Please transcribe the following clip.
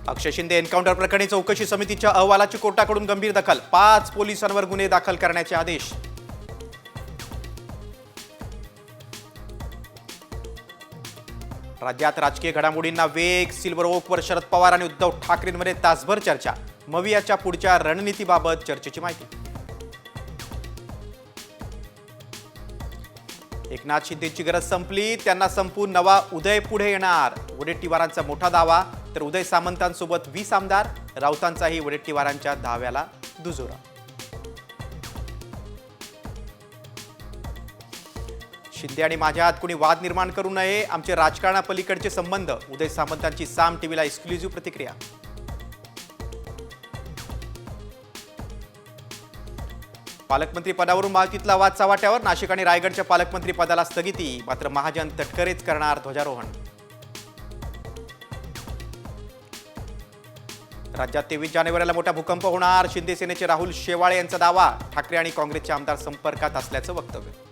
अक्षय Shinde encounter प्रकरणी चौकशी समितीच्या अहवालाची कोर्टाकडून गंभीर दखल, 5 पोलिसांवर गुन्हे दाखल करण्याचे आदेश. राज्यात राजकीय घडामोडींना वेग, सिल्वर ओकवर शरद पवार आणि उद्धव ठाकरेंमध्ये तासभर चर्चा, मवियाच्या पुढच्या रणनीतीबाबत चर्चेची माहिती. एकनाथ शिंदेची गरज संपली, त्यांना संपून नवा उदय पुढे येणार, वडेट्टीवारांचा मोठा दावा. तर उदय सामंतांसोबत 20 आमदार, राऊतांचाही वडेट्टीवारांच्या दाव्याला दुजोरा. शिंदे आणि माझ्यात कोणी वाद निर्माण करू नये, आमचे राजकारणापलीकडचे संबंध, उदय सामंतांची साम टीव्हीला एक्सक्लुझिव्ह प्रतिक्रिया. पालकमंत्री पदावरून महायुतीतला वाद चव्हाट्यावर, नाशिक आणि रायगडच्या पालकमंत्री पदाला स्थगिती, मात्र महाजन तटकरेच करणार ध्वजारोहण. राज्यात 23 जानेवारीला मोठा भूकंप होणार, शिंदे सेनेचे राहुल शेवाळे यांचा दावा, ठाकरे आणि काँग्रेसचे आमदार संपर्कात असल्याचं वक्तव्य.